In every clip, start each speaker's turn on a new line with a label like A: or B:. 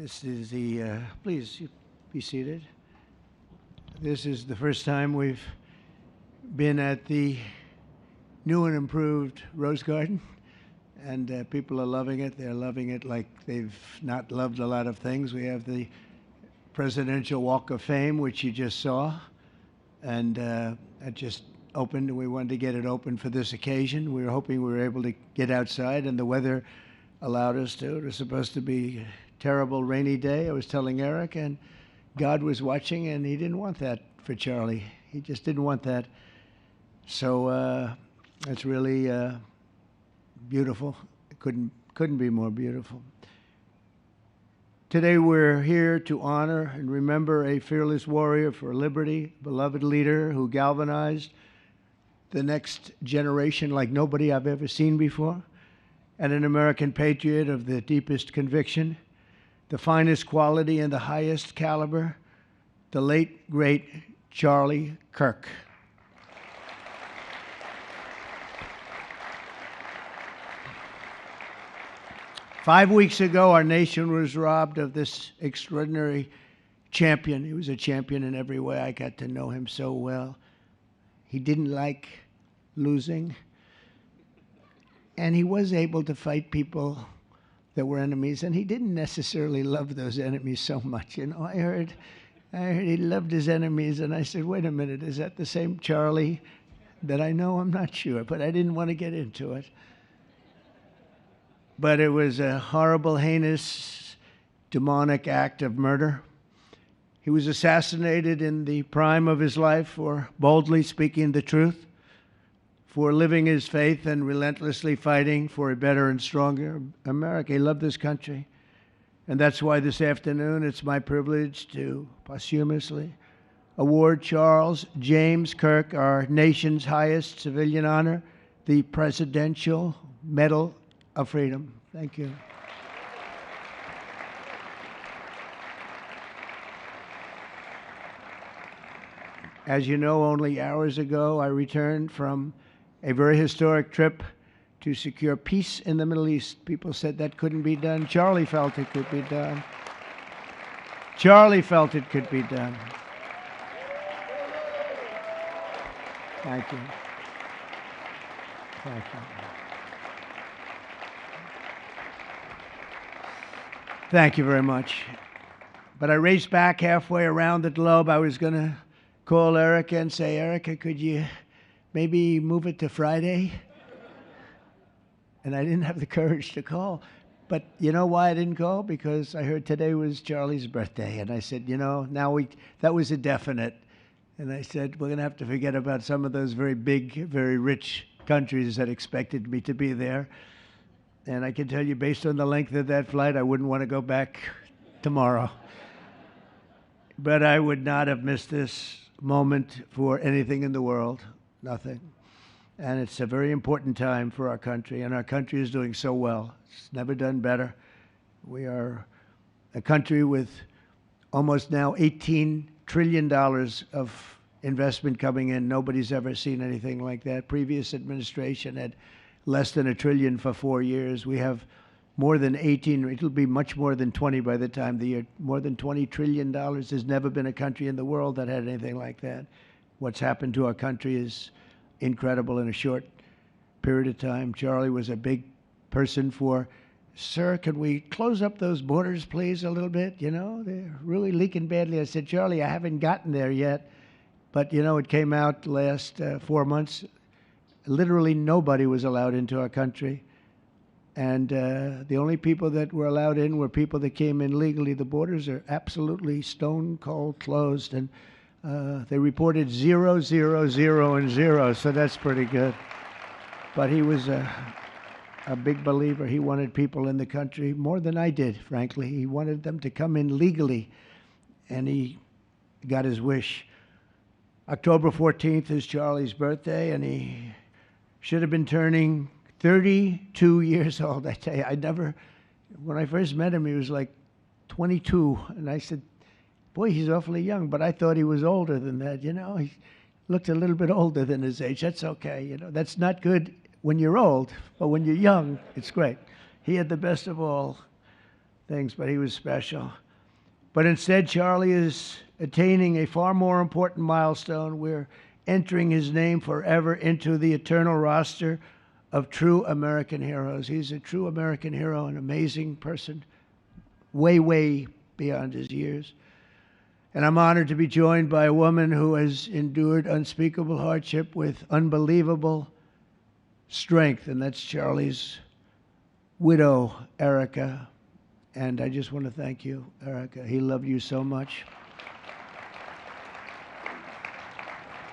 A: This is please be seated. This is the first time we've been at the new and improved Rose Garden, and people are loving it. They're loving it like they've not loved a lot of things. We have the Presidential Walk of Fame, which you just saw, and it just opened, and we wanted to get it open for this occasion. We were hoping we were able to get outside, and the weather allowed us to. It was supposed to be a terrible rainy day. I was telling Erica, and God was watching, and he didn't want that for Charlie. He just didn't want that. So it's really beautiful. It couldn't be more beautiful. Today we're here to honor and remember a fearless warrior for liberty, beloved leader who galvanized the next generation like nobody I've ever seen before, and an American patriot of the deepest conviction, the finest quality and the highest caliber, the late, great Charlie Kirk. Five weeks ago, our nation was robbed of this extraordinary champion. He was a champion in every way. I got to know him so well. He didn't like losing, and he was able to fight people that were enemies, and he didn't necessarily love those enemies so much. You know, I heard he loved his enemies, and I said, wait a minute, is that the same Charlie that I know? I'm not sure, but I didn't want to get into it. But it was a horrible, heinous, demonic act of murder. He was assassinated in the prime of his life for boldly speaking the truth, for living his faith and relentlessly fighting for a better and stronger America. He loved this country. And that's why this afternoon it's my privilege to posthumously award Charles James Kirk, our nation's highest civilian honor, the Presidential Medal of Freedom. Thank you. As you know, only hours ago I returned from a very historic trip to secure peace in the Middle East. People said that couldn't be done. Charlie felt it could be done. Charlie felt it could be done. Thank you. Thank you. Thank you very much. But I raced back halfway around the globe. I was going to call Erica and say, Erica, could you maybe move it to Friday? And I didn't have the courage to call. But you know why I didn't call? Because I heard today was Charlie's birthday. And I said, you know, that was a definite. And I said, we're going to have to forget about some of those very big, very rich countries that expected me to be there. And I can tell you, based on the length of that flight, I wouldn't want to go back tomorrow. But I would not have missed this moment for anything in the world. Nothing. And it's a very important time for our country, and our country is doing so well. It's never done better. We are a country with almost now $18 trillion of investment coming in. Nobody's ever seen anything like that. Previous administration had less than $1 trillion for 4 years. We have more than 18, it'll be much more than 20 by the time the year, more than $20 trillion. There's never been a country in the world that had anything like that. What's happened to our country is incredible in a short period of time. Charlie was a big person for, sir, can we close up those borders, please, a little bit? You know, they're really leaking badly. I said, Charlie, I haven't gotten there yet. But, you know, it came out last 4 months. Literally nobody was allowed into our country. And the only people that were allowed in were people that came in legally. The borders are absolutely stone cold closed. And they reported 0, 0, 0, and 0, so that's pretty good. But he was a big believer. He wanted people in the country more than I did, frankly. He wanted them to come in legally, and he got his wish. October 14th is Charlie's birthday, and he should have been turning 32 years old. I tell you, when I first met him, he was like 22, and I said, boy, he's awfully young, but I thought he was older than that, you know. He looked a little bit older than his age. That's okay, you know. That's not good when you're old, but when you're young, it's great. He had the best of all things, but he was special. But instead, Charlie is attaining a far more important milestone. We're entering his name forever into the eternal roster of true American heroes. He's a true American hero, an amazing person, way, way beyond his years. And I'm honored to be joined by a woman who has endured unspeakable hardship with unbelievable strength, and that's Charlie's widow, Erika. And I just want to thank you, Erika. He loved you so much.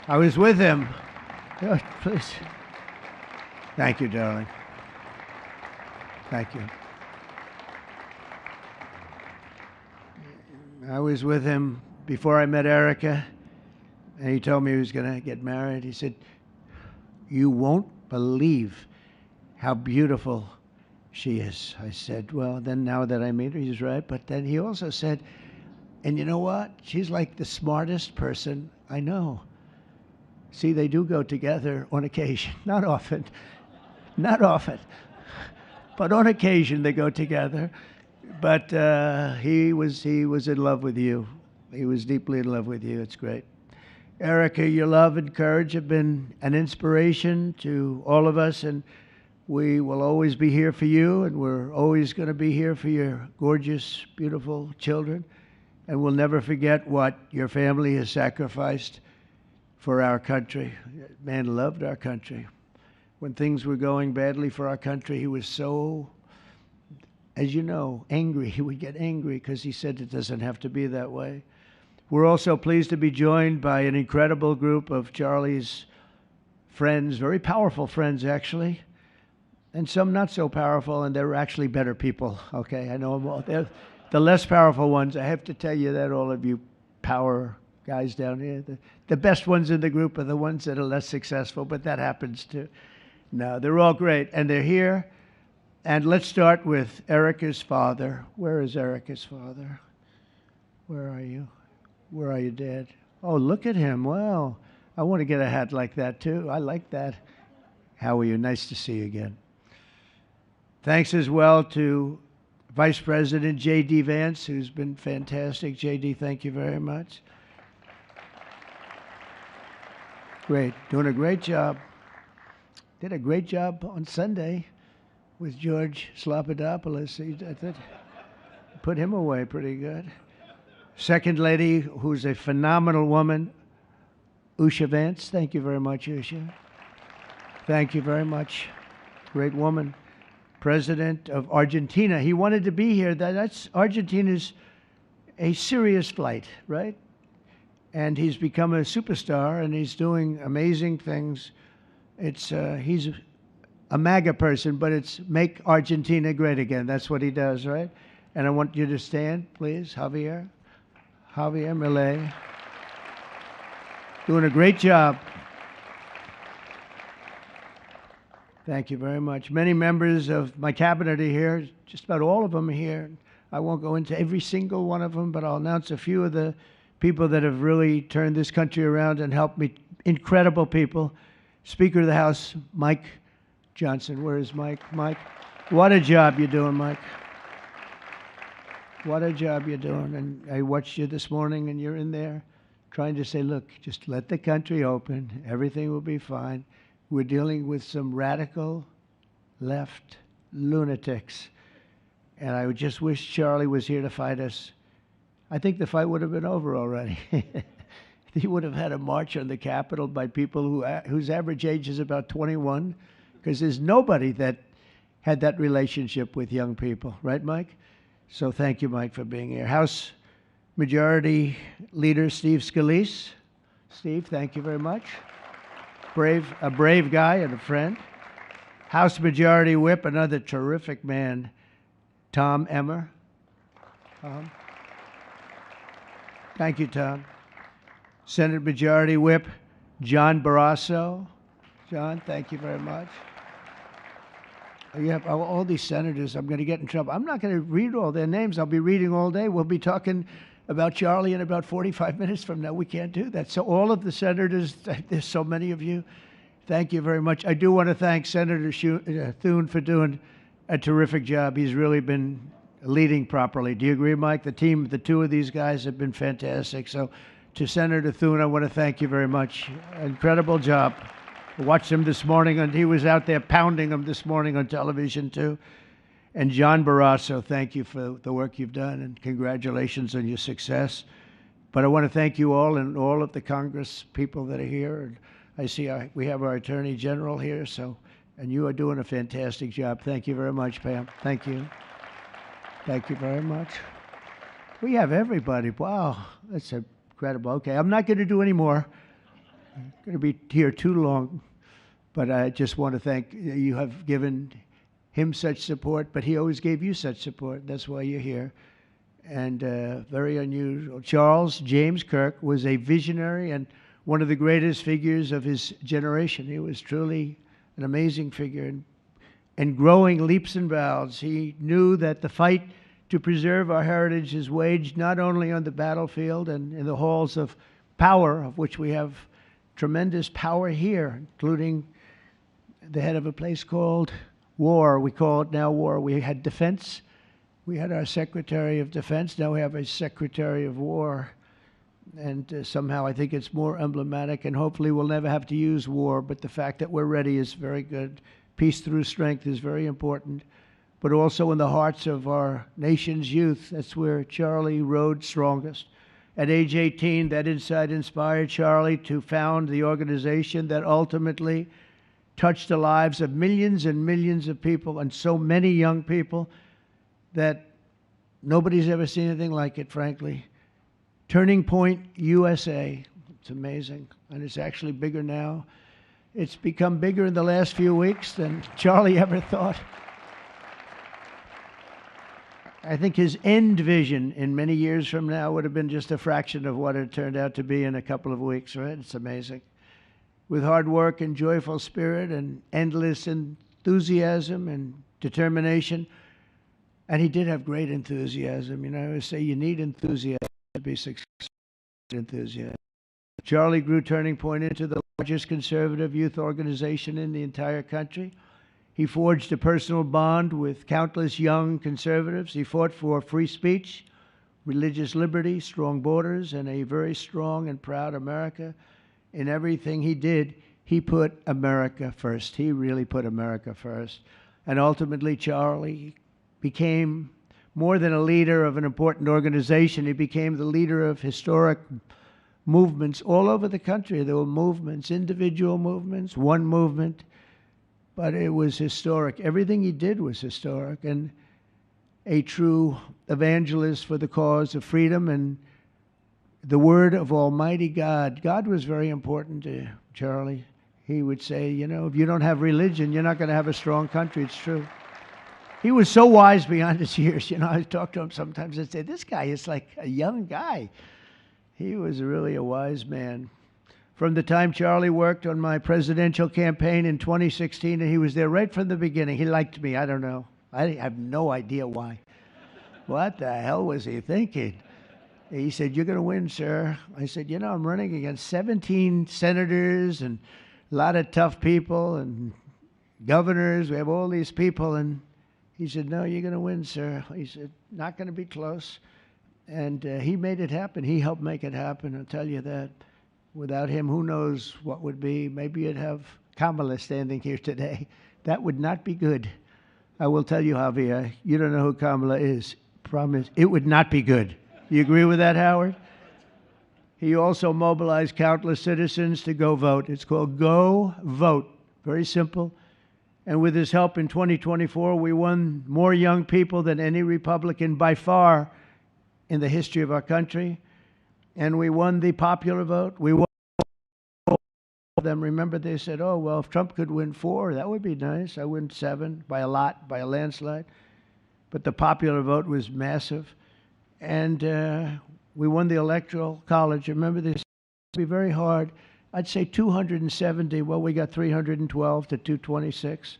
A: I was with him. Oh, please. Thank you, darling. Thank you. I was with him before I met Erika, and he told me he was going to get married. He said, "You won't believe how beautiful she is." I said, "Well, then now that I meet her," he's right. But then he also said, "And you know what? She's like the smartest person I know." See, they do go together on occasion. Not often. Not often. But on occasion they go together. But he was in love with you. He was deeply in love with you. It's great. Erika, your love and courage have been an inspiration to all of us, and we will always be here for you, and we're always going to be here for your gorgeous, beautiful children, and we'll never forget what your family has sacrificed for our country. Man loved our country. When things were going badly for our country, he was so, as you know, angry. He would get angry because he said it doesn't have to be that way. We're also pleased to be joined by an incredible group of Charlie's friends, very powerful friends, actually, and some not so powerful, and they're actually better people, okay? I know them all. They're the less powerful ones. I have to tell you that, all of you power guys down here. The best ones in the group are the ones that are less successful, but that happens too. No, they're all great, and they're here. And let's start with Erika's father. Where is Erika's father? Where are you? Where are you, Dad? Oh, look at him. Wow. I want to get a hat like that, too. I like that. How are you? Nice to see you again. Thanks as well to Vice President J.D. Vance, who's been fantastic. J.D., thank you very much. Great. Doing a great job. Did a great job on Sunday with George Slopadopoulos. I thought put him away pretty good. Second lady, who's a phenomenal woman, Usha Vance. Thank you very much, Usha. Thank you very much. Great woman. President of Argentina. He wanted to be here. That's Argentina's a serious flight, right? And he's become a superstar, and he's doing amazing things. He's a MAGA person, but it's make Argentina great again. That's what he does, right? And I want you to stand, please, Javier Milei. Doing a great job. Thank you very much. Many members of my cabinet are here. Just about all of them are here. I won't go into every single one of them, but I'll announce a few of the people that have really turned this country around and helped me. Incredible people. Speaker of the House, Mike Johnson. Where is Mike? Mike, what a job you're doing, Mike. What a job you're doing. And I watched you this morning, and you're in there trying to say, look, just let the country open. Everything will be fine. We're dealing with some radical left lunatics. And I would just wish Charlie was here to fight us. I think the fight would have been over already. He would have had a march on the Capitol by people whose average age is about 21, because there's nobody that had that relationship with young people. Right, Mike? So thank you, Mike, for being here. House Majority Leader Steve Scalise. Steve, thank you very much. A brave guy and a friend. House Majority Whip, another terrific man, Tom Emmer. Thank you, Tom. Senate Majority Whip, John Barrasso. John, thank you very much. You have all these senators. I'm going to get in trouble. I'm not going to read all their names. I'll be reading all day. We'll be talking about Charlie in about 45 minutes from now. We can't do that. So all of the senators, there's so many of you, thank you very much. I do want to thank Senator Thune for doing a terrific job. He's really been leading properly. Do you agree, Mike? The team, the two of these guys have been fantastic. So to Senator Thune, I want to thank you very much. Incredible job. I watched him this morning, and he was out there pounding them this morning on television, too. And John Barrasso, thank you for the work you've done, and congratulations on your success. But I want to thank you all and all of the Congress people that are here. And I see we have our Attorney General here, and you are doing a fantastic job. Thank you very much, Pam. Thank you. Thank you very much. We have everybody. Wow, that's incredible. Okay, I'm not going to do any more. I'm going to be here too long. But I just want to thank you. Have given him such support, but he always gave you such support. That's why you're here. And very unusual. Charles James Kirk was a visionary and one of the greatest figures of his generation. He was truly an amazing figure. And growing leaps and bounds, he knew that the fight to preserve our heritage is waged not only on the battlefield and in the halls of power, of which we have tremendous power here, including the head of a place called war. We call it now war. We had defense. We had our Secretary of Defense. Now we have a Secretary of War. And somehow I think it's more emblematic, and hopefully we'll never have to use war, but the fact that we're ready is very good. Peace through strength is very important, but also in the hearts of our nation's youth. That's where Charlie rode strongest. At age 18, that insight inspired Charlie to found the organization that ultimately touched the lives of millions and millions of people, and so many young people that nobody's ever seen anything like it, frankly. Turning Point USA. It's amazing, and it's actually bigger now. It's become bigger in the last few weeks than Charlie ever thought. I think his end vision in many years from now would have been just a fraction of what it turned out to be in a couple of weeks, right? It's amazing. With hard work and joyful spirit and endless enthusiasm and determination. And he did have great enthusiasm. You know, I always say you need enthusiasm to be successful. Enthusiasm. Charlie grew Turning Point into the largest conservative youth organization in the entire country. He forged a personal bond with countless young conservatives. He fought for free speech, religious liberty, strong borders, and a very strong and proud America. In everything he did, he put America first. He really put America first. And ultimately, Charlie became more than a leader of an important organization. He became the leader of historic movements all over the country. There were movements, individual movements, one movement, but it was historic. Everything he did was historic, and a true evangelist for the cause of freedom and the word of Almighty God. God was very important to Charlie. He would say, you know, if you don't have religion, you're not going to have a strong country. It's true. He was so wise beyond his years. You know, I talk to him sometimes and say, this guy is like a young guy. He was really a wise man. From the time Charlie worked on my presidential campaign in 2016, and he was there right from the beginning. He liked me. I don't know. I have no idea why. What the hell was he thinking? He said, you're going to win, sir. I said, you know, I'm running against 17 senators and a lot of tough people and governors. We have all these people. And he said, no, you're going to win, sir. He said, not going to be close. And he made it happen. He helped make it happen, I'll tell you that. Without him, who knows what would be. Maybe you'd have Kamala standing here today. That would not be good. I will tell you, Javier, you don't know who Kamala is. Promise, it would not be good. You agree with that, Howard? He also mobilized countless citizens to go vote. It's called Go Vote. Very simple. And with his help in 2024, we won more young people than any Republican by far in the history of our country. And we won the popular vote. We won all of them. Remember, they said, oh, well, if Trump could win 4, that would be nice. I win 7 by a lot, by a landslide. But the popular vote was massive. And we won the Electoral College. Remember, this would be very hard. I'd say 270. Well, we got 312 to 226.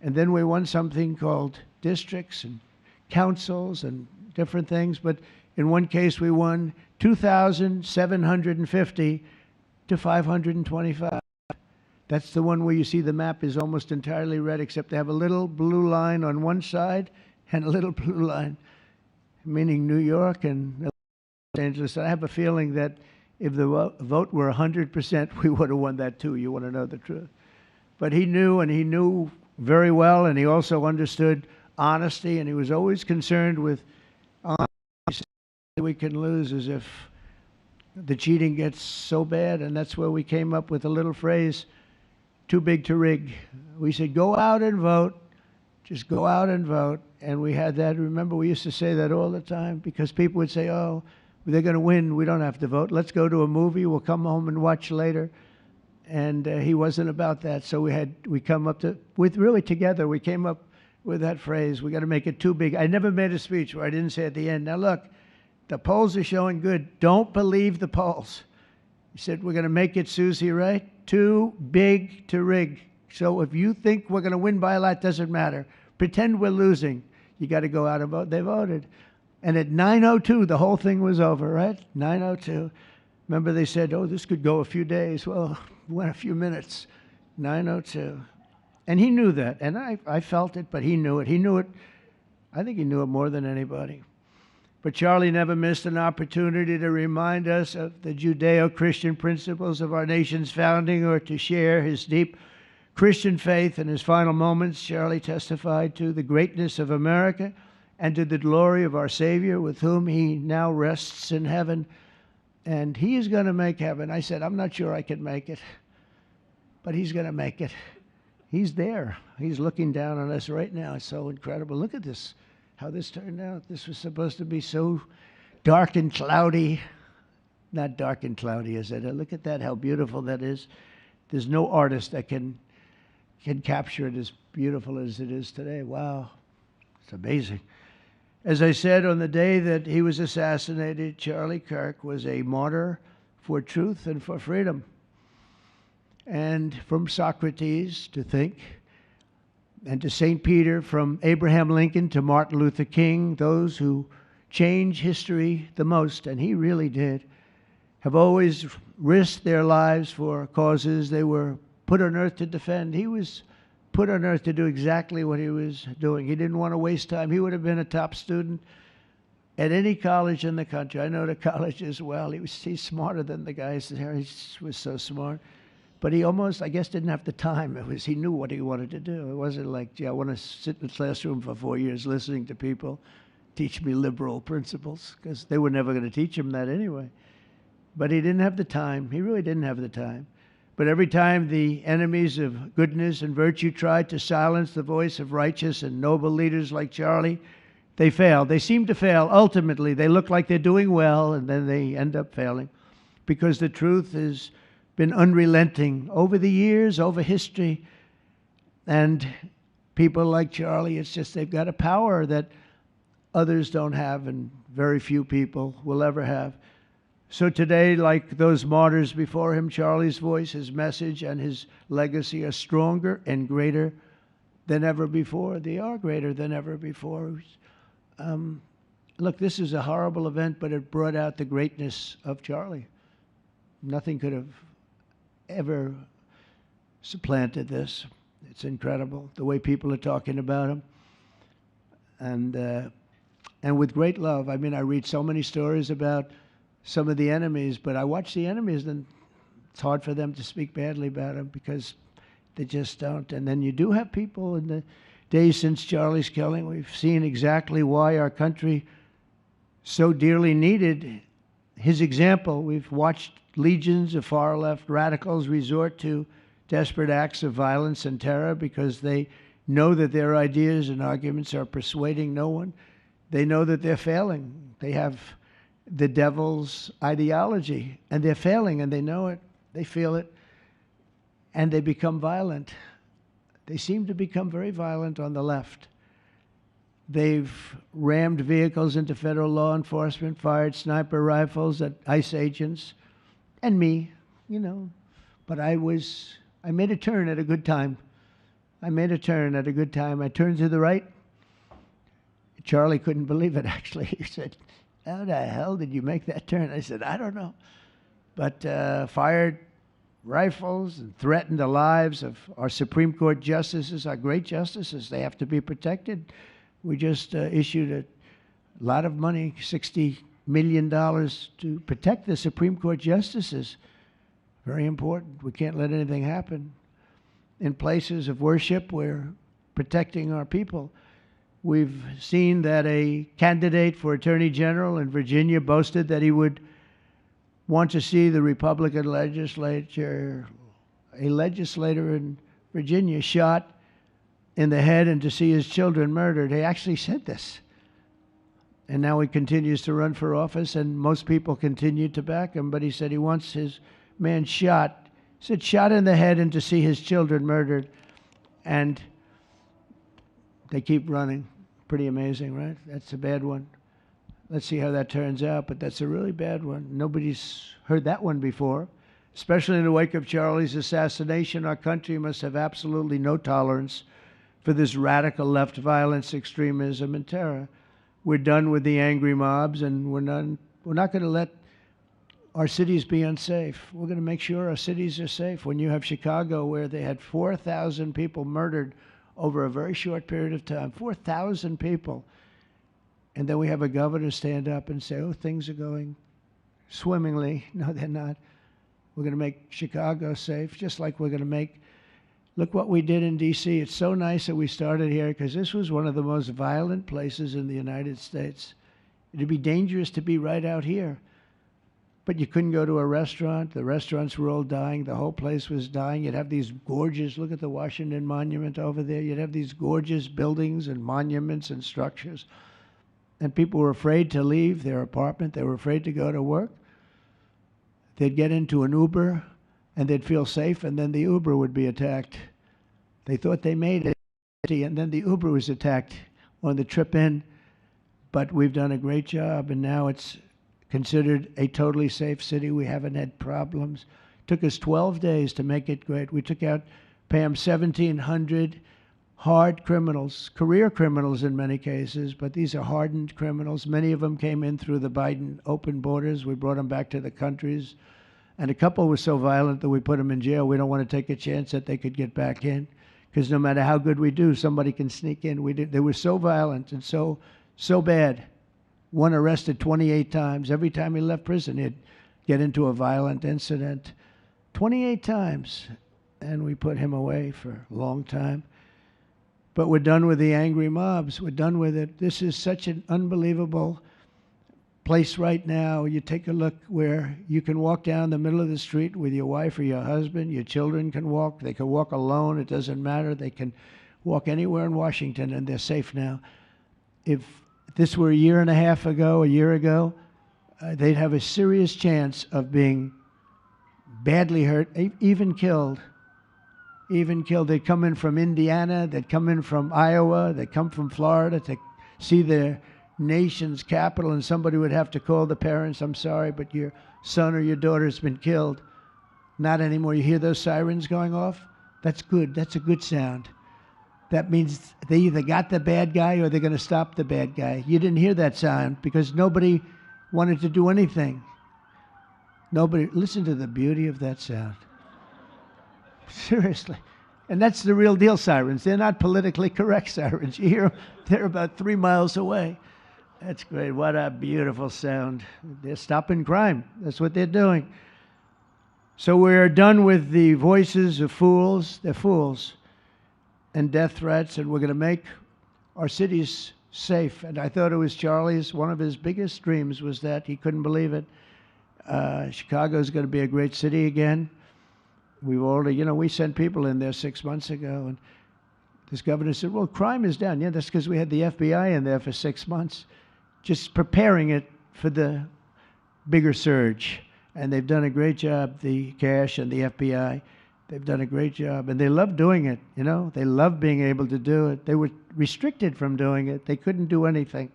A: And then we won something called districts and councils and different things. But in one case, we won 2,750 to 525. That's the one where you see the map is almost entirely red, except they have a little blue line on one side and a little blue line, meaning New York and Los Angeles. I have a feeling that if the vote were 100%, we would have won that too. You want to know the truth. But he knew, and he knew very well, and he also understood honesty, and he was always concerned with honesty. We can lose as if the cheating gets so bad, and that's where we came up with a little phrase, too big to rig. We said, go out and vote. Just go out and vote. And we had that. Remember, we used to say that all the time because people would say, oh, they're going to win. We don't have to vote. Let's go to a movie. We'll come home and watch later. And he wasn't about that. So we come up to, together, we came up with that phrase, we got to make it too big. I never made a speech where I didn't say at the end, now look, the polls are showing good. Don't believe the polls. He said, we're going to make it, Susie, right? Too big to rig. So if you think we're going to win by a lot, doesn't matter. Pretend we're losing. You got to go out and vote. They voted. And at 9:02, the whole thing was over, right? 9:02. Remember they said, oh, this could go a few days. Well, it went a few minutes. 9:02. And he knew that. And I felt it, but he knew it. He knew it. I think he knew it more than anybody. But Charlie never missed an opportunity to remind us of the Judeo-Christian principles of our nation's founding or to share his deep Christian faith. In his final moments, Charlie testified to the greatness of America and to the glory of our Savior, with whom he now rests in heaven. And he is going to make heaven. I said, I'm not sure I can make it, but he's going to make it. He's there. He's looking down on us right now. It's so incredible. Look at this, how this turned out. This was supposed to be so dark and cloudy. Not dark and cloudy, is it? Look at that, how beautiful that is. There's no artist that can capture it as beautiful as it is today. Wow, it's amazing. As I said, on the day that he was assassinated, Charlie Kirk was a martyr for truth and for freedom. And from Socrates to think, and to St. Peter, from Abraham Lincoln to Martin Luther King, those who change history the most, and he really did, have always risked their lives for causes they were put on earth to defend. He was put on earth to do exactly what he was doing. He didn't want to waste time. He would have been a top student at any college in the country. I know the college as well. He's smarter than the guys there. He was so smart. But he almost, I guess, didn't have the time. He knew what he wanted to do. It wasn't like, gee, I want to sit in the classroom for 4 years listening to people teach me liberal principles, because they were never going to teach him that anyway. But he didn't have the time. He really didn't have the time. But every time the enemies of goodness and virtue tried to silence the voice of righteous and noble leaders like Charlie, they failed. They seem to fail. Ultimately, they look like they're doing well, and then they end up failing, because the truth has been unrelenting over the years, over history. And people like Charlie, it's just they've got a power that others don't have, and very few people will ever have. So today, like those martyrs before him, Charlie's voice, his message, and his legacy are stronger and greater than ever before. They are greater than ever before. Look, this is a horrible event, but it brought out the greatness of Charlie. Nothing could have ever supplanted this. It's incredible, the way people are talking about him. And with great love. I mean, I read so many stories about some of the enemies, but I watch the enemies, and it's hard for them to speak badly about him because they just don't. And then you do have people in the days since Charlie's killing. We've seen exactly why our country so dearly needed his example. We've watched legions of far-left radicals resort to desperate acts of violence and terror because they know that their ideas and arguments are persuading no one. They know that they're failing. They have the devil's ideology, and they're failing, and they know it. They feel it, and they become violent. They seem to become very violent on the left. They've rammed vehicles into federal law enforcement, fired sniper rifles at ICE agents, and me, you know. But I made a turn at a good time. I made a turn at a good time. I turned to the right. Charlie couldn't believe it, actually. He said, how the hell did you make that turn? I said, I don't know. But fired rifles and threatened the lives of our Supreme Court justices, our great justices. They have to be protected. We just issued a lot of money, $60 million, to protect the Supreme Court justices. Very important. We can't let anything happen. In places of worship, we're protecting our people. We've seen that a candidate for Attorney General in Virginia boasted that he would want to see the Republican legislature, a legislator in Virginia, shot in the head and to see his children murdered. He actually said this. And now he continues to run for office, and most people continue to back him, but he said he wants his man shot. He said shot in the head and to see his children murdered. And they keep running. Pretty amazing, right? That's a bad one. Let's see how that turns out, but that's a really bad one. Nobody's heard that one before. Especially in the wake of Charlie's assassination, our country must have absolutely no tolerance for this radical left violence, extremism, and terror. We're done with the angry mobs, and we're not going to let our cities be unsafe. We're going to make sure our cities are safe. When you have Chicago, where they had 4,000 people murdered over a very short period of time, 4,000 people, and then we have a governor stand up and say, oh, things are going swimmingly. No, they're not. We're going to make Chicago safe, just like we're going to make, look what we did in D.C. It's so nice that we started here, because this was one of the most violent places in the United States. It'd be dangerous to be right out here. But you couldn't go to a restaurant. The restaurants were all dying. The whole place was dying. You'd have these gorgeous, look at the Washington Monument over there. You'd have these gorgeous buildings and monuments and structures. And people were afraid to leave their apartment. They were afraid to go to work. They'd get into an Uber, and they'd feel safe, and then the Uber would be attacked. They thought they made it, and then the Uber was attacked on the trip in. But we've done a great job, and now it's considered a totally safe city. We haven't had problems. It took us 12 days to make it great. We took out, Pam, 1,700 hard criminals, career criminals in many cases, but these are hardened criminals. Many of them came in through the Biden open borders. We brought them back to the countries. And a couple were so violent that we put them in jail. We don't want to take a chance that they could get back in, because no matter how good we do, somebody can sneak in. They were so violent and so bad. One arrested 28 times. Every time he left prison, he'd get into a violent incident. 28 times. And we put him away for a long time. But we're done with the angry mobs. We're done with it. This is such an unbelievable place right now. You take a look where you can walk down the middle of the street with your wife or your husband. Your children can walk. They can walk alone. It doesn't matter. They can walk anywhere in Washington, and they're safe now. If this were a year ago, they'd have a serious chance of being badly hurt, even killed. They'd come in from Indiana, they'd come in from Iowa, they'd come from Florida to see their nation's capital, and somebody would have to call the parents, I'm sorry, but your son or your daughter's been killed. Not anymore. You hear those sirens going off? That's good. That's a good sound. That means they either got the bad guy or they're going to stop the bad guy. You didn't hear that sound because nobody wanted to do anything. Nobody, listen to the beauty of that sound. Seriously. And that's the real deal sirens. They're not politically correct sirens. You hear them, they're about 3 miles away. That's great. What a beautiful sound. They're stopping crime. That's what they're doing. So we're done with the voices of fools. They're fools. And death threats, and we're going to make our cities safe. And I thought it was Charlie's, one of his biggest dreams was that he couldn't believe it. Chicago's going to be a great city again. We've already, we sent people in there 6 months ago, and this governor said, well, crime is down. Yeah, that's because we had the FBI in there for 6 months, just preparing it for the bigger surge. And they've done a great job, the cash and the FBI. They've done a great job, and they love doing it, They love being able to do it. They were restricted from doing it. They couldn't do anything.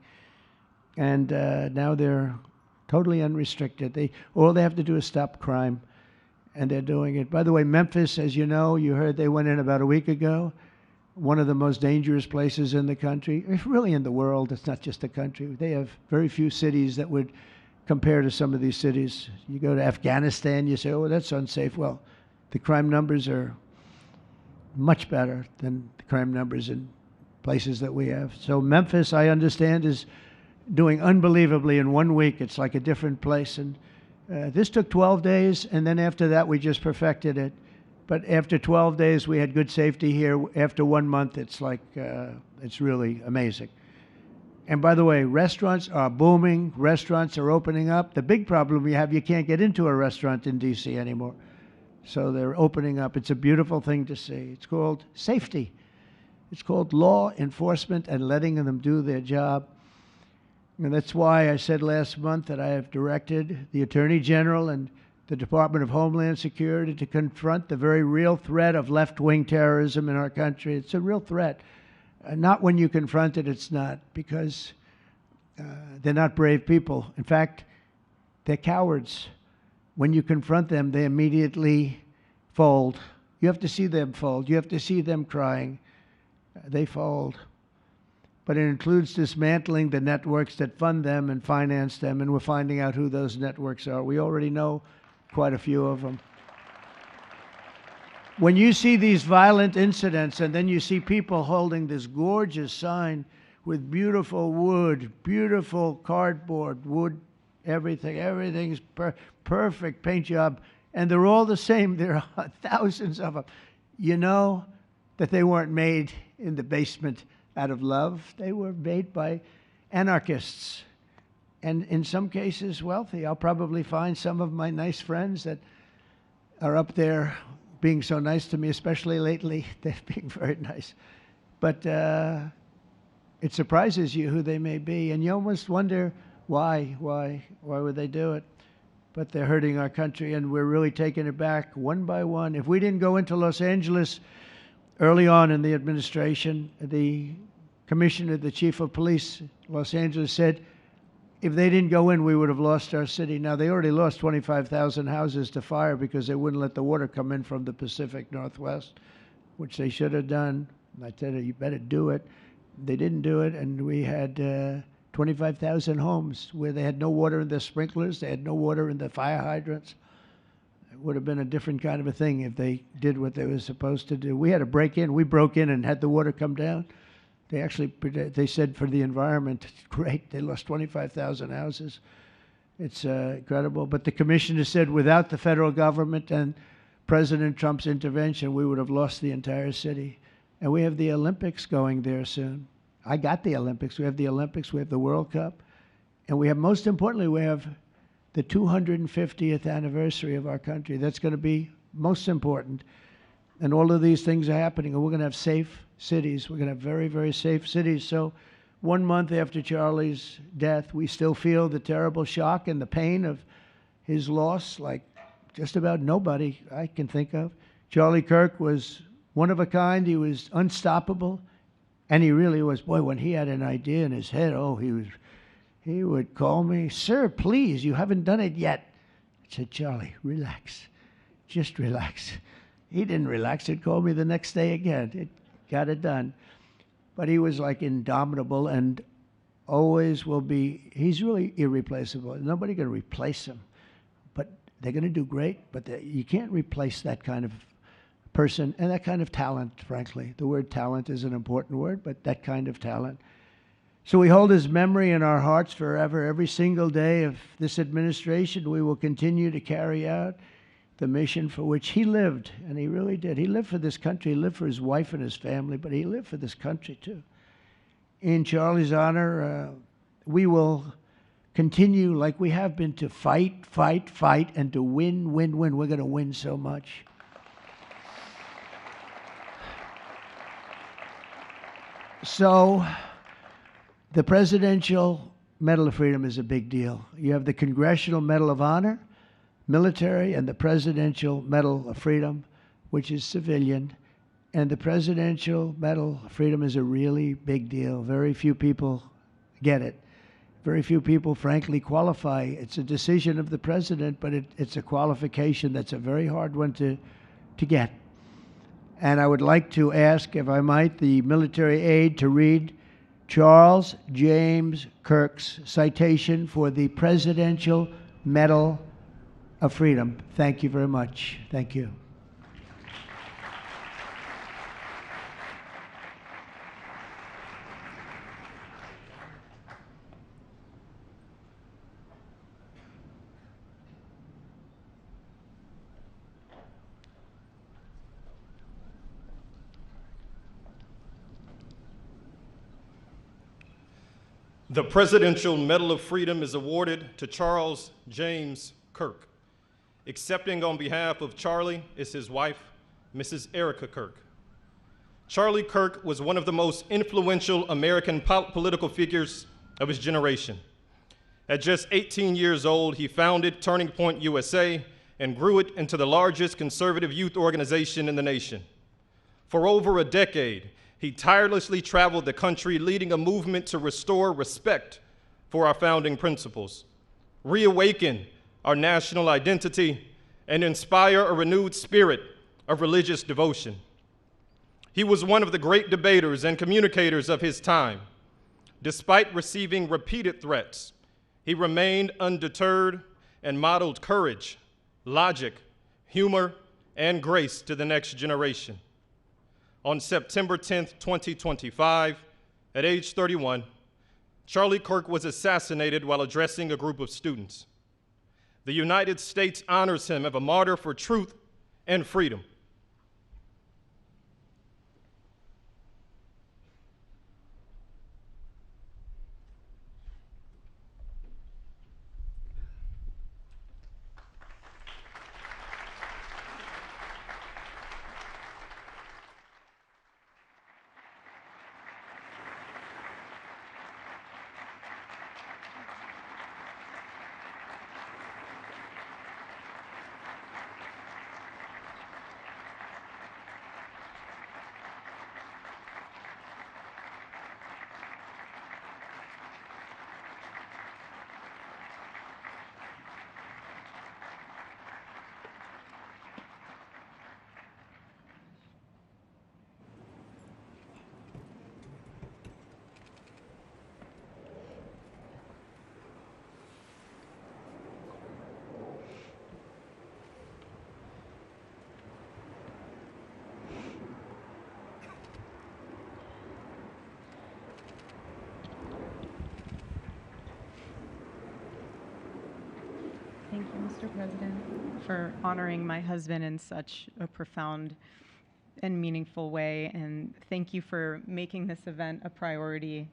A: And now they're totally unrestricted. All they have to do is stop crime, and they're doing it. By the way, Memphis, as you know, you heard they went in about a week ago, one of the most dangerous places in the country, really in the world. It's not just the country. They have very few cities that would compare to some of these cities. You go to Afghanistan, you say, oh, that's unsafe. Well, the crime numbers are much better than the crime numbers in places that we have. So Memphis, I understand, is doing unbelievably in 1 week. It's like a different place. And this took 12 days, and then after that, we just perfected it. But after 12 days, we had good safety here. After 1 month, it's like, it's really amazing. And by the way, restaurants are booming. Restaurants are opening up. The big problem we have, you can't get into a restaurant in D.C. anymore. So they're opening up. It's a beautiful thing to see. It's called safety. It's called law enforcement and letting them do their job. And that's why I said last month that I have directed the Attorney General and the Department of Homeland Security to confront the very real threat of left-wing terrorism in our country. It's a real threat. Not when you confront it, it's not, because they're not brave people. In fact, they're cowards. When you confront them, they immediately fold. You have to see them fold. You have to see them crying. They fold. But it includes dismantling the networks that fund them and finance them, and we're finding out who those networks are. We already know quite a few of them. When you see these violent incidents and then you see people holding this gorgeous sign with beautiful wood, beautiful cardboard, wood, everything's perfect paint job, and they're all the same. There are thousands of them. You know that they weren't made in the basement out of love. They were made by anarchists, and in some cases wealthy. I'll probably find some of my nice friends that are up there being so nice to me, especially lately. They're being very nice. But it surprises you who they may be, and you almost wonder why would they do it? But they're hurting our country, and we're really taking it back one by one. If we didn't go into Los Angeles early on in the administration, the commissioner, the chief of police, Los Angeles, said if they didn't go in, we would have lost our city. Now, they already lost 25,000 houses to fire because they wouldn't let the water come in from the Pacific Northwest, which they should have done. And I said, you better do it. They didn't do it, and we had 25,000 homes where they had no water in their sprinklers, they had no water in the fire hydrants. It would have been a different kind of a thing if they did what they were supposed to do. We had to break in. We broke in and had the water come down. They said for the environment, great, they lost 25,000 houses. It's incredible. But the commissioner said without the federal government and President Trump's intervention, we would have lost the entire city. And we have the Olympics going there soon. I got the Olympics. We have the Olympics. We have the World Cup. And we have, most importantly, we have the 250th anniversary of our country. That's going to be most important. And all of these things are happening. And we're going to have safe cities. We're going to have very, very safe cities. So 1 month after Charlie's death, we still feel the terrible shock and the pain of his loss like just about nobody I can think of. Charlie Kirk was one of a kind. He was unstoppable. And he really was. Boy, when he had an idea in his head, he would call me, sir, please, you haven't done it yet. I said, Charlie, relax. Just relax. He didn't relax. He'd call me the next day again. It got it done. But he was like indomitable and always will be. He's really irreplaceable. Nobody going to replace him. But they're going to do great. But you can't replace that kind of person and that kind of talent, frankly. The word talent is an important word, but that kind of talent. So we hold his memory in our hearts forever. Every single day of this administration, we will continue to carry out the mission for which he lived, and he really did. He lived for this country. He lived for his wife and his family, but he lived for this country too. In Charlie's honor, we will continue like we have been to fight, fight, fight, and to win, win, win. We're going to win so much. So the Presidential Medal of Freedom is a big deal. You have the Congressional Medal of Honor, military, and the Presidential Medal of Freedom, which is civilian. And the Presidential Medal of Freedom is a really big deal. Very few people get it. Very few people, frankly, qualify. It's a decision of the president, but it's a qualification that's a very hard one to get. And I would like to ask, if I might, the military aide to read Charles James Kirk's citation for the Presidential Medal of Freedom. Thank you very much. Thank you.
B: The Presidential Medal of Freedom is awarded to Charles James Kirk. Accepting on behalf of Charlie is his wife, Mrs. Erika Kirk. Charlie Kirk was one of the most influential American political figures of his generation. At just 18 years old, he founded Turning Point USA and grew it into the largest conservative youth organization in the nation. For over a decade, he tirelessly traveled the country leading a movement to restore respect for our founding principles, reawaken our national identity, and inspire a renewed spirit of religious devotion. He was one of the great debaters and communicators of his time. Despite receiving repeated threats, he remained undeterred and modeled courage, logic, humor, and grace to the next generation. On September 10th, 2025, at age 31, Charlie Kirk was assassinated while addressing a group of students. The United States honors him as a martyr for truth and freedom.
C: Thank you, Mr. President, for honoring my husband in such a profound and meaningful way. And thank you for making this event a priority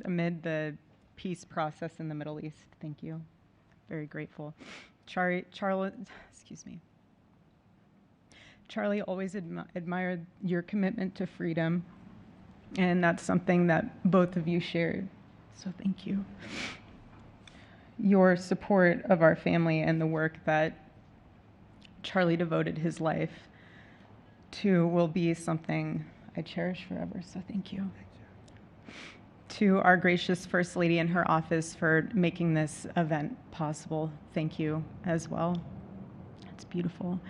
C: amid the peace process in the Middle East. Thank you. Very grateful. Charlie always admired your commitment to freedom, and that's something that both of you shared. So thank you. Your support of our family and the work that Charlie devoted his life to will be something I cherish forever, so thank you. To our gracious First Lady in her office for making this event possible, thank you as well. It's beautiful.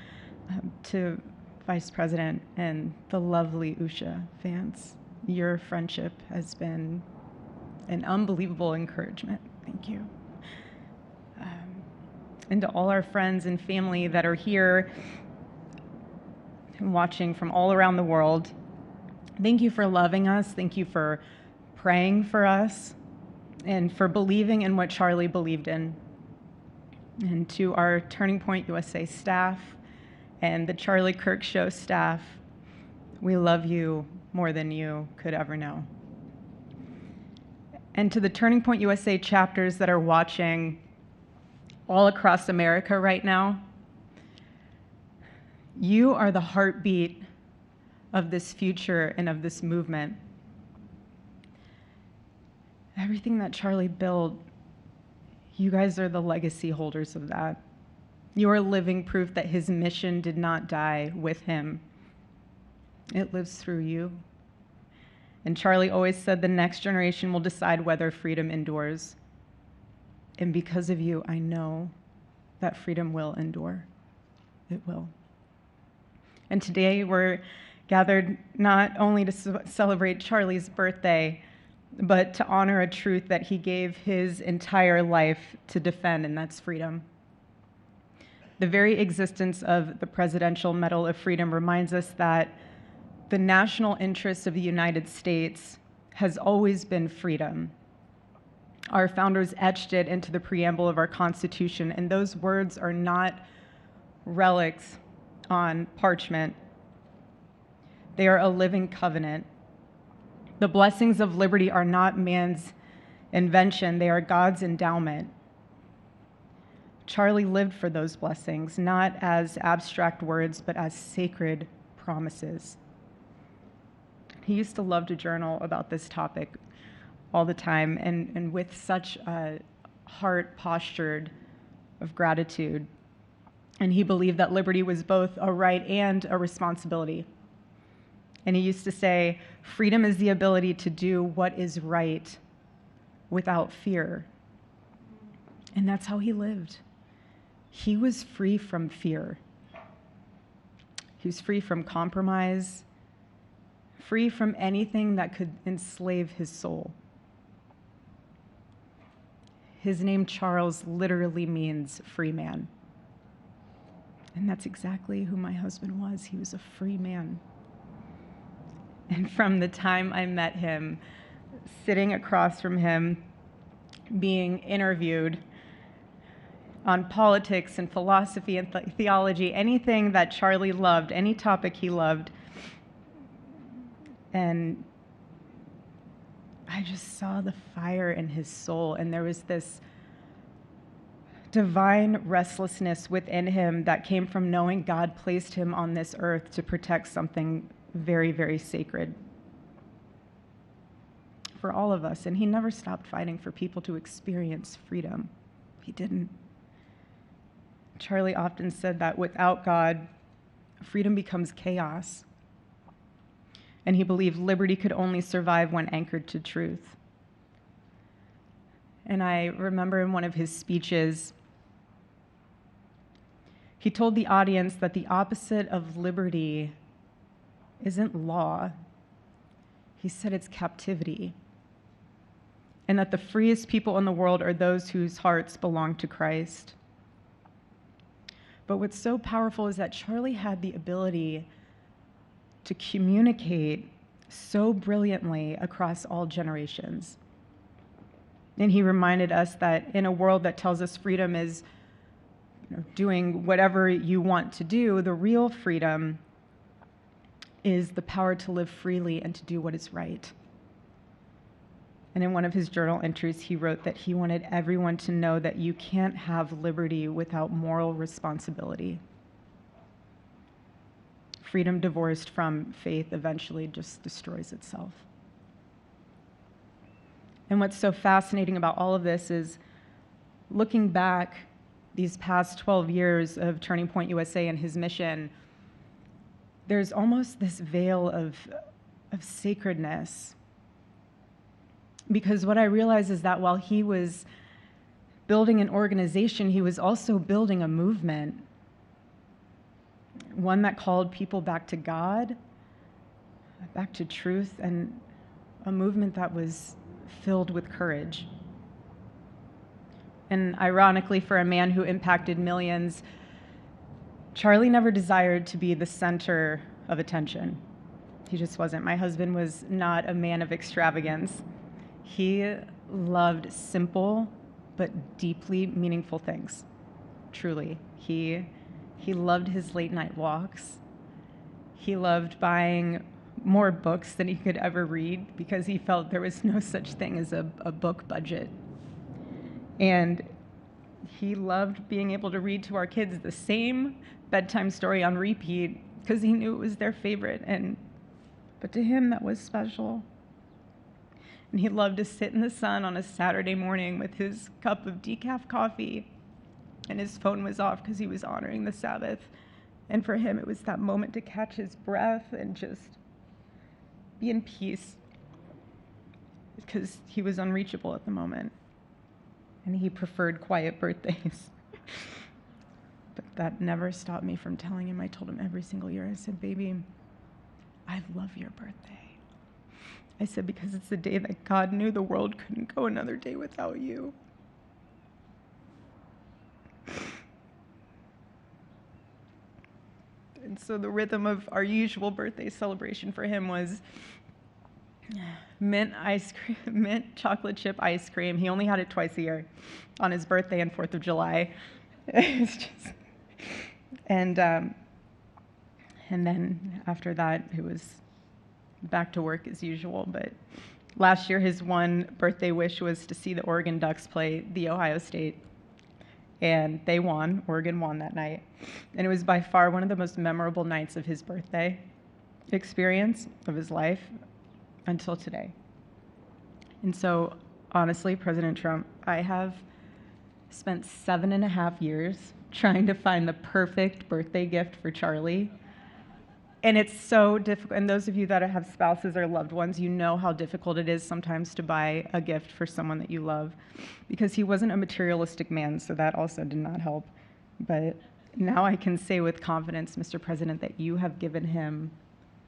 C: To Vice President and the lovely Usha fans, your friendship has been an unbelievable encouragement. Thank you. And to all our friends and family that are here and watching from all around the world, thank you for loving us. Thank you for praying for us and for believing in what Charlie believed in. And to our Turning Point USA staff and the Charlie Kirk Show staff, we love you more than you could ever know. And to the Turning Point USA chapters that are watching all across America right now, you are the heartbeat of this future and of this movement. Everything that Charlie built, you guys are the legacy holders of that. You are living proof that his mission did not die with him. It lives through you. And Charlie always said the next generation will decide whether freedom endures. And because of you, I know that freedom will endure. It will. And today we're gathered not only to celebrate Charlie's birthday, but to honor a truth that he gave his entire life to defend, and that's freedom. The very existence of the Presidential Medal of Freedom reminds us that the national interest of the United States has always been freedom. Our founders etched it into the preamble of our Constitution, and those words are not relics on parchment. They are a living covenant. The blessings of liberty are not man's invention, they are God's endowment. Charlie lived for those blessings, not as abstract words, but as sacred promises. He used to love to journal about this topic all the time, and with such a heart postured of gratitude. And he believed that liberty was both a right and a responsibility. And he used to say, freedom is the ability to do what is right without fear. And that's how he lived. He was free from fear. He was free from compromise, free from anything that could enslave his soul. His name, Charles, literally means free man. And that's exactly who my husband was. He was a free man. And from the time I met him, sitting across from him, being interviewed on politics and philosophy and theology, anything that Charlie loved, any topic he loved, and I just saw the fire in his soul, and there was this divine restlessness within him that came from knowing God placed him on this earth to protect something very, very sacred for all of us. And he never stopped fighting for people to experience freedom. He didn't. Charlie often said that without God, freedom becomes chaos. And he believed liberty could only survive when anchored to truth. And I remember in one of his speeches, he told the audience that the opposite of liberty isn't law. He said it's captivity. And that the freest people in the world are those whose hearts belong to Christ. But what's so powerful is that Charlie had the ability to communicate so brilliantly across all generations. And he reminded us that in a world that tells us freedom is doing whatever you want to do, the real freedom is the power to live freely and to do what is right. And in one of his journal entries, he wrote that he wanted everyone to know that you can't have liberty without moral responsibility. Freedom divorced from faith eventually just destroys itself. And what's so fascinating about all of this is looking back these past 12 years of Turning Point USA and his mission, there's almost this veil of sacredness. Because what I realize is that while he was building an organization, he was also building a movement. One that called people back to God, back to truth, and a movement that was filled with courage. And ironically, for a man who impacted millions, Charlie never desired to be the center of attention. He just wasn't. My husband was not a man of extravagance. He loved simple but deeply meaningful things, truly. He loved his late night walks. He loved buying more books than he could ever read because he felt there was no such thing as a book budget. And he loved being able to read to our kids the same bedtime story on repeat because he knew it was their favorite. But to him, that was special. And he loved to sit in the sun on a Saturday morning with his cup of decaf coffee, and his phone was off because he was honoring the Sabbath. And for him, it was that moment to catch his breath and just be in peace because he was unreachable at the moment. And he preferred quiet birthdays. But that never stopped me from telling him. I told him every single year, I said, baby, I love your birthday. I said, because it's the day that God knew the world couldn't go another day without you. And so the rhythm of our usual birthday celebration for him was mint ice cream, mint chocolate chip ice cream. He only had it twice a year, on his birthday and 4th of July. It's just, and then after that, it was back to work as usual. But last year, his one birthday wish was to see the Oregon Ducks play the Ohio State. And they won. Oregon won that night. And it was by far one of the most memorable nights of his birthday experience of his life until today. And so, honestly, President Trump, I have spent 7.5 years trying to find the perfect birthday gift for Charlie. And it's so difficult. And those of you that have spouses or loved ones, you know how difficult it is sometimes to buy a gift for someone that you love, because he wasn't a materialistic man, so that also did not help. But now I can say with confidence, Mr. President, that you have given him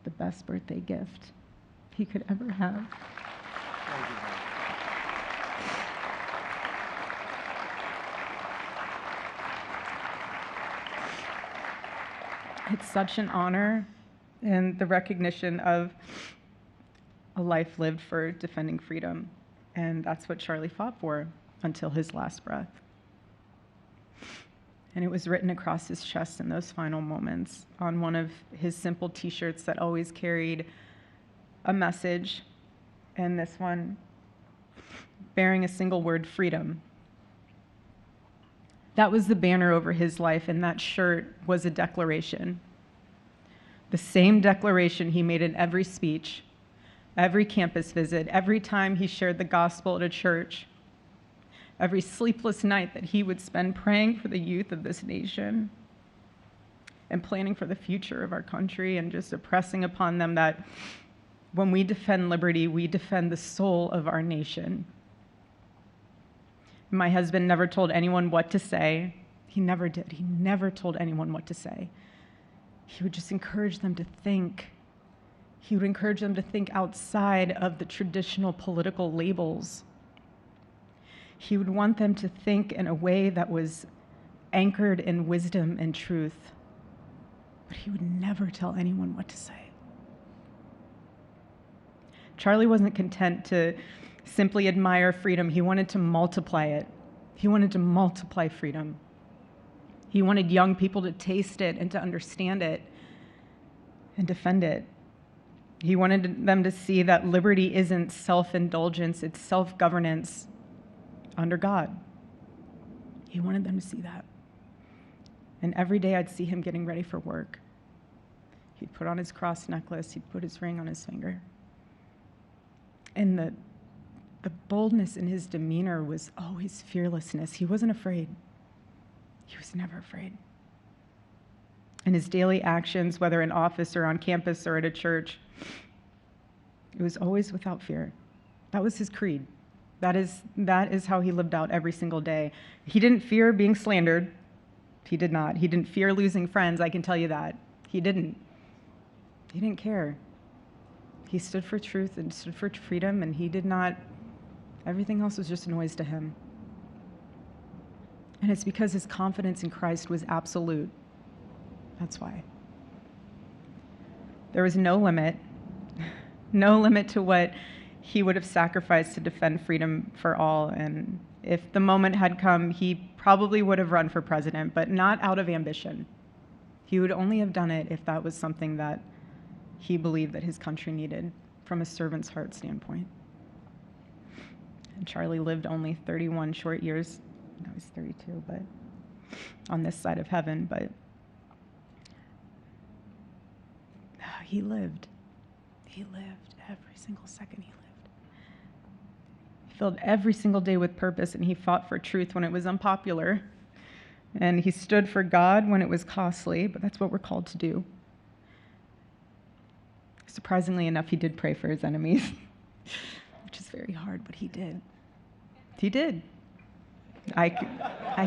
C: the best birthday gift he could ever have.
A: Thank you.
C: It's such an honor and the recognition of a life lived for defending freedom. And that's what Charlie fought for until his last breath. And it was written across his chest in those final moments on one of his simple t-shirts that always carried a message, and this one bearing a single word, freedom. That was the banner over his life, and that shirt was a declaration. The same declaration he made in every speech, every campus visit, every time he shared the gospel at a church, every sleepless night that he would spend praying for the youth of this nation and planning for the future of our country, and just impressing upon them that when we defend liberty, we defend the soul of our nation. My husband never told anyone what to say. He never did. He never told anyone what to say. He would just encourage them to think. He would encourage them to think outside of the traditional political labels. He would want them to think in a way that was anchored in wisdom and truth. But he would never tell anyone what to say. Charlie wasn't content to simply admire freedom. He wanted to multiply it. He wanted to multiply freedom. He wanted young people to taste it and to understand it and defend it. He wanted them to see that liberty isn't self-indulgence, it's self-governance under God. He wanted them to see that. And every day I'd see him getting ready for work. He'd put on his cross necklace, he'd put his ring on his finger. And the boldness in his demeanor was always fearlessness. He wasn't afraid. He was never afraid. In his daily actions, whether in office or on campus or at a church, it was always without fear. That was his creed. That is how he lived out every single day. He didn't fear being slandered. He did not. He didn't fear losing friends, I can tell you that. He didn't. He didn't care. He stood for truth and stood for freedom, and he did not, everything else was just a noise to him. And it's because his confidence in Christ was absolute. That's why. There was no limit to what he would have sacrificed to defend freedom for all. And if the moment had come, he probably would have run for president, but not out of ambition. He would only have done it if that was something that he believed that his country needed from a servant's heart standpoint. And Charlie lived only 31 short years. No, he's 32, but on this side of heaven, but he lived. He lived every single second he lived. He filled every single day with purpose, and he fought for truth when it was unpopular. And he stood for God when it was costly, but that's what we're called to do. Surprisingly enough, he did pray for his enemies, which is very hard, but he did. He did.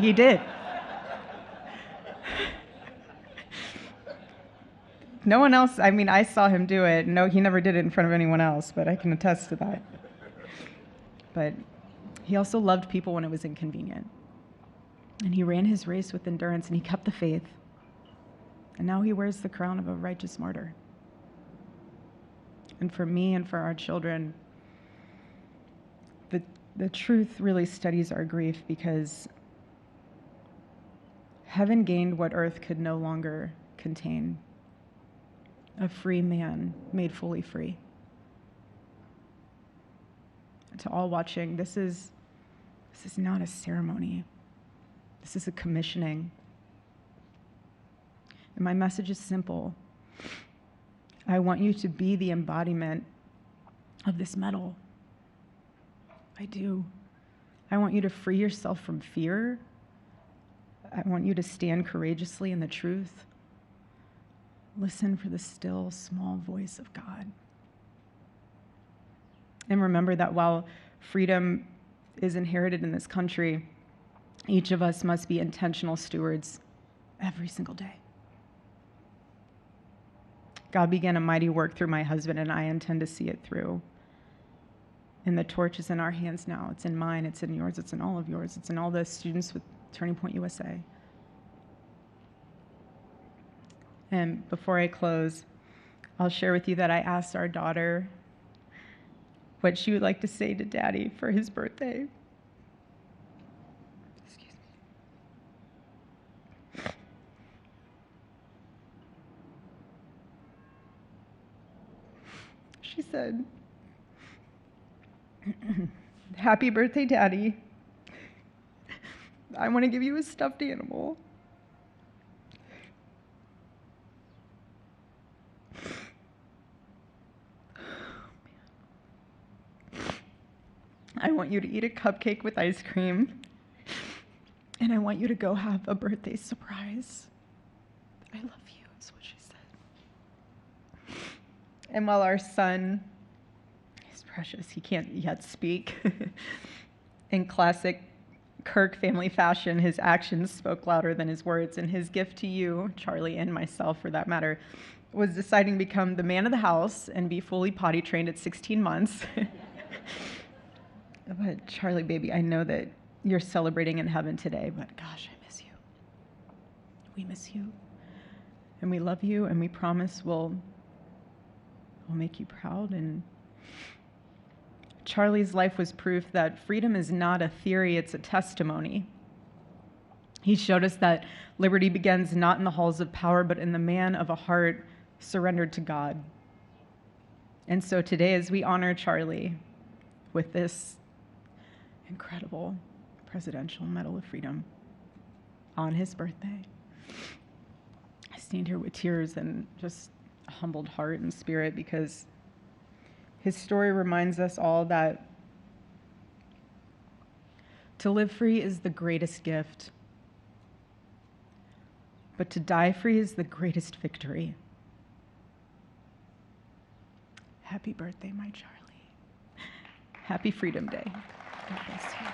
C: He did. No one else, I mean, I saw him do it. No, he never did it in front of anyone else, but I can attest to that. But he also loved people when it was inconvenient. And he ran his race with endurance, and he kept the faith. And now he wears the crown of a righteous martyr. And for me and for our children, the truth really steadies our grief, because heaven gained what earth could no longer contain: a free man made fully free. to all watching, this is not a ceremony. This is a commissioning. And my message is simple. I want you to be the embodiment of this medal. I do. I want you to free yourself from fear. I want you to stand courageously in the truth. Listen for the still, small voice of God. And remember that while freedom is inherited in this country, each of us must be intentional stewards every single day. God began a mighty work through my husband, and I intend to see it through. And the torch is in our hands now. It's in mine, it's in yours, it's in all of yours, it's in all the students with Turning Point USA. And before I close, I'll share with you that I asked our daughter what she would like to say to Daddy for his birthday. Excuse me. She said, "Happy birthday, Daddy. I want to give you a stuffed animal. I want you to eat a cupcake with ice cream, and I want you to go have a birthday surprise. I love you," is what she said. And while our son is precious, he can't yet speak, in classic Kirk family fashion, his actions spoke louder than his words, and his gift to you, Charlie, and myself for that matter, was deciding to become the man of the house and be fully potty trained at 16 months. But Charlie, baby, I know that you're celebrating in heaven today, but gosh, I miss you. We miss you. And we love you, and we promise we'll make you proud. And Charlie's life was proof that freedom is not a theory, it's a testimony. He showed us that liberty begins not in the halls of power, but in the man of a heart surrendered to God. And so today, as we honor Charlie with this incredible Presidential Medal of Freedom on his birthday, I stand here with tears and just a humbled heart and spirit, because his story reminds us all that to live free is the greatest gift, but to die free is the greatest victory. Happy birthday, my Charlie. Happy Freedom Day. God bless you.